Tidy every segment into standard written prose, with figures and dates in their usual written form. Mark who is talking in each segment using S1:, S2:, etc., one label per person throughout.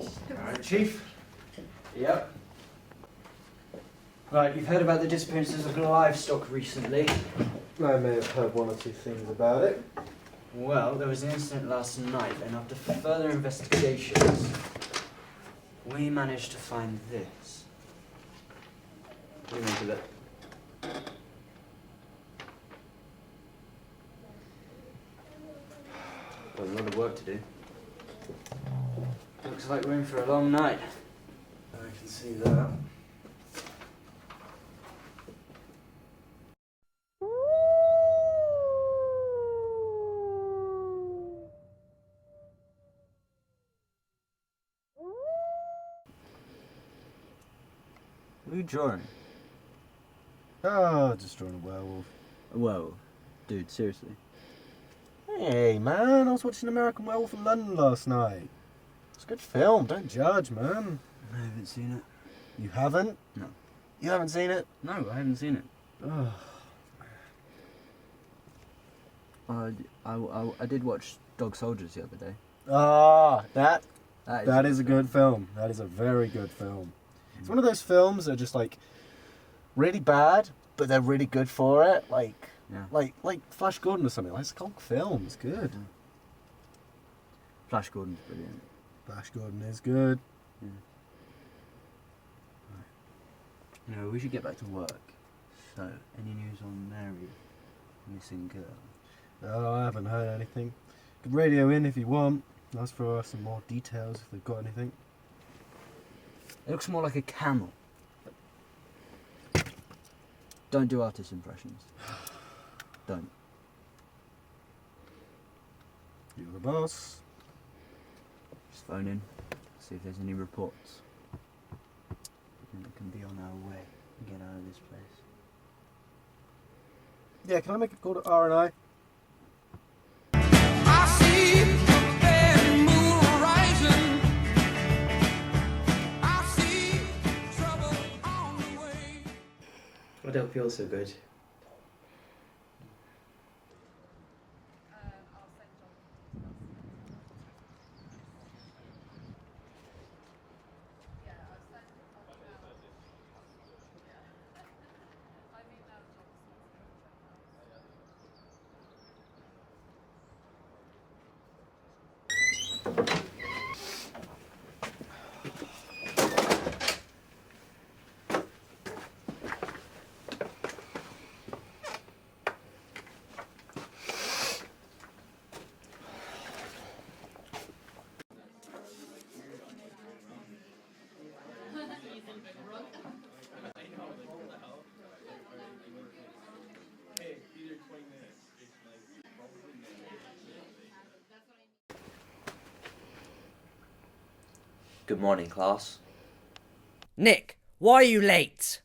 S1: Alright, Chief.
S2: Yep. Right, you've heard about the disappearances of livestock recently.
S1: I may have heard one or two things about it.
S2: Well, there was an incident last night, and after further investigations, we managed to find this. What do you make of it? Got a lot of work to do. Looks like we're in for a long night.
S1: I can see that.
S2: What are you drawing?
S1: Oh, just drawing a werewolf.
S2: Whoa, dude, seriously.
S1: Hey, man, I was watching American Werewolf in London last night. It's a good film, don't judge, man.
S2: I haven't seen it.
S1: You haven't?
S2: No.
S1: You haven't seen it?
S2: No, I haven't seen it.
S1: Oh.
S2: I did watch Dog Soldiers the other day.
S1: Ah, that
S2: That
S1: is a good film. That is a very good film. It's one of those films that are just like really bad, but they're really good for it. Like Flash Gordon or something. Like, it's a cult film. It's good.
S2: Flash Gordon's brilliant.
S1: Flash Gordon is good.
S2: Yeah. Right. You know, we should get back to work. So, any news on Mary, missing girl?
S1: Oh, I haven't heard anything. Could radio in if you want. Ask for some more details if they've got anything.
S2: It looks more like a camel. Don't do artist impressions. Don't.
S1: You're the boss.
S2: Just phone in, see if there's any reports. And we can be on our way and get out of this place.
S1: Yeah, can I make a call to R&I?
S2: I don't feel so good.
S3: Good morning, class.
S4: Nick, why are you late?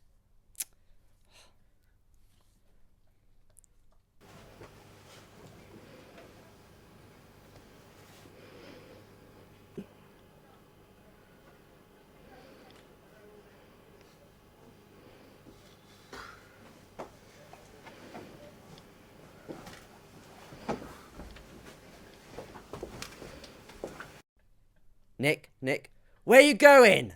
S4: Nick, where you going?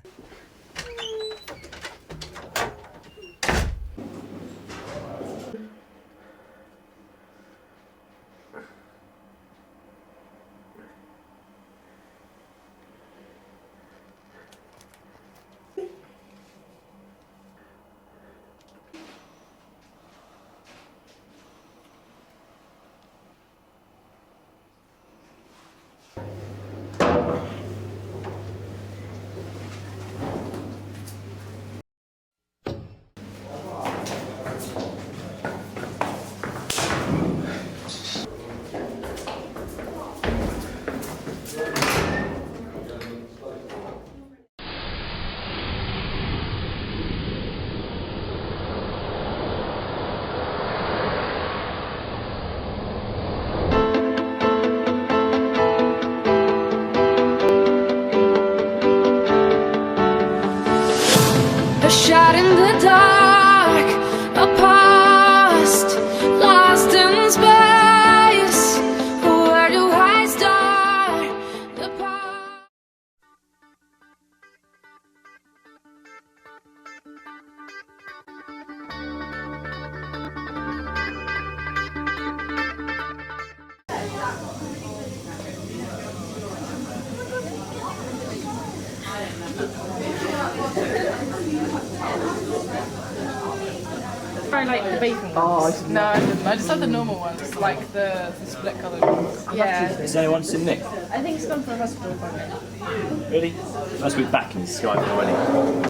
S3: I like the bacon ones. No, I didn't. I just had the normal ones, like the split coloured ones. Yeah.
S5: Has anyone seen Nick?
S3: I think he's gone for a hospital appointment.
S5: Really? Must be back in Skype already.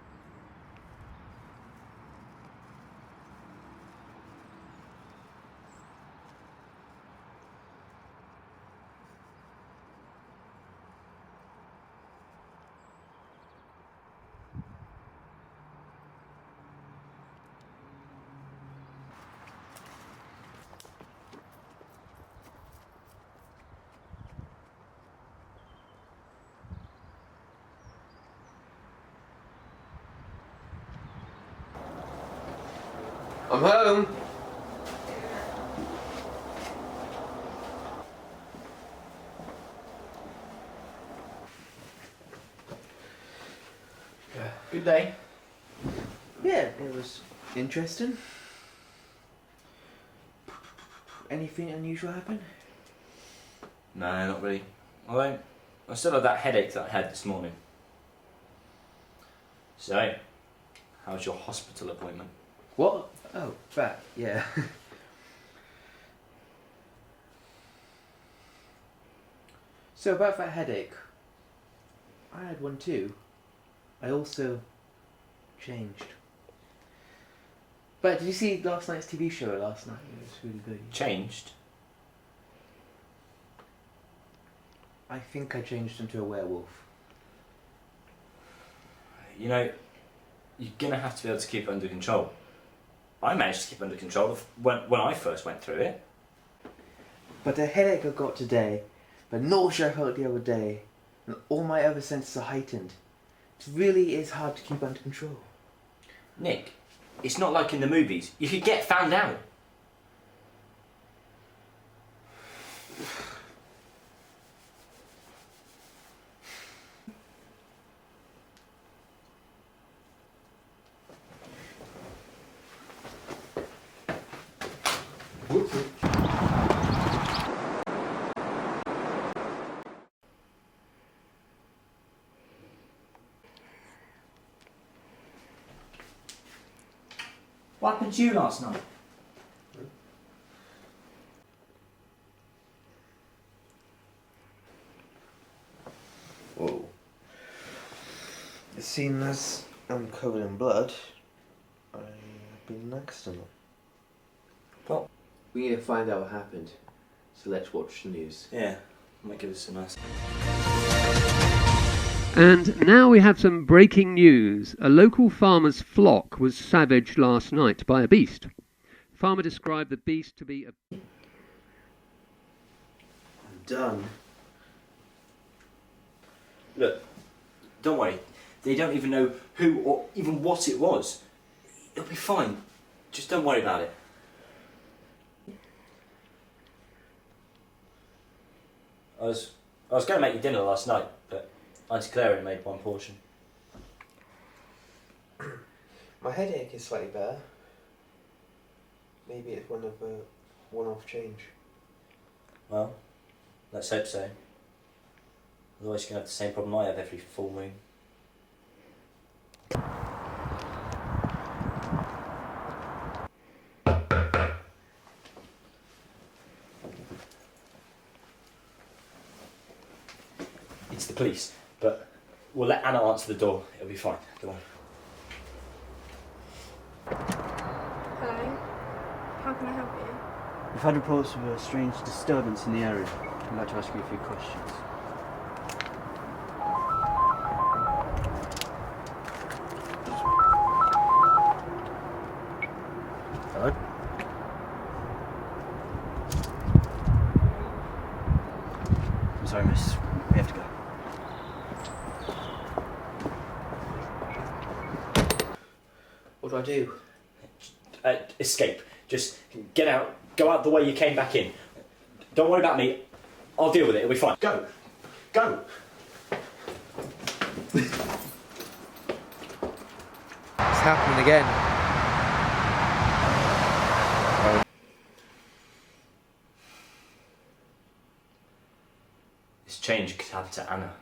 S6: I'm home.
S5: Good day.
S6: Yeah, it was interesting. Anything unusual happen?
S5: No, not really. Although, I still have that headache that I had this morning. So, how was your hospital appointment?
S6: What? Oh, that, yeah. So about that headache, I had one too. I also changed. But did you see last night's TV show last night? It was really good.
S5: Changed?
S6: I think I changed into a werewolf.
S5: You know, you're gonna have to be able to keep it under control. I managed to keep it under control when I first went through it.
S6: But the headache I got today, the nausea I felt the other day, and all my other senses are heightened. It really is hard to keep under control.
S5: Nick, it's not like in the movies. You could get found out. What happened to you last night?
S6: Whoa. Seeing as I'm covered in blood, I've been in an accident.
S5: Well,
S6: We need to find out what happened, so let's watch the news.
S5: yeah, might give us a nice.
S7: And now we have some breaking news. A local farmer's flock was savaged last night by a beast. The farmer described the beast to be a...
S6: I'm done.
S5: Look, don't worry. They don't even know who or even what it was. It'll be fine. Just don't worry about it. I was going to make you dinner last night, but Auntie Claire only made one portion.
S6: My headache is slightly better. Maybe it's one-off change.
S5: Well, let's hope so. Otherwise you're going to have the same problem I have every full moon. It's the police, but we'll let Anna answer the door. It'll be fine. Don't worry.
S3: Hello. How can I help you?
S2: We've had reports of a strange disturbance in the area. I'd like to ask you a few questions. Hello? I'm sorry, miss. We have to go.
S6: What do I do?
S5: Escape. Just get out. Go out the way you came back in. Don't worry about me. I'll deal with it. It'll be fine. Go. Go.
S6: It's happening again.
S5: This change could happen to Anna.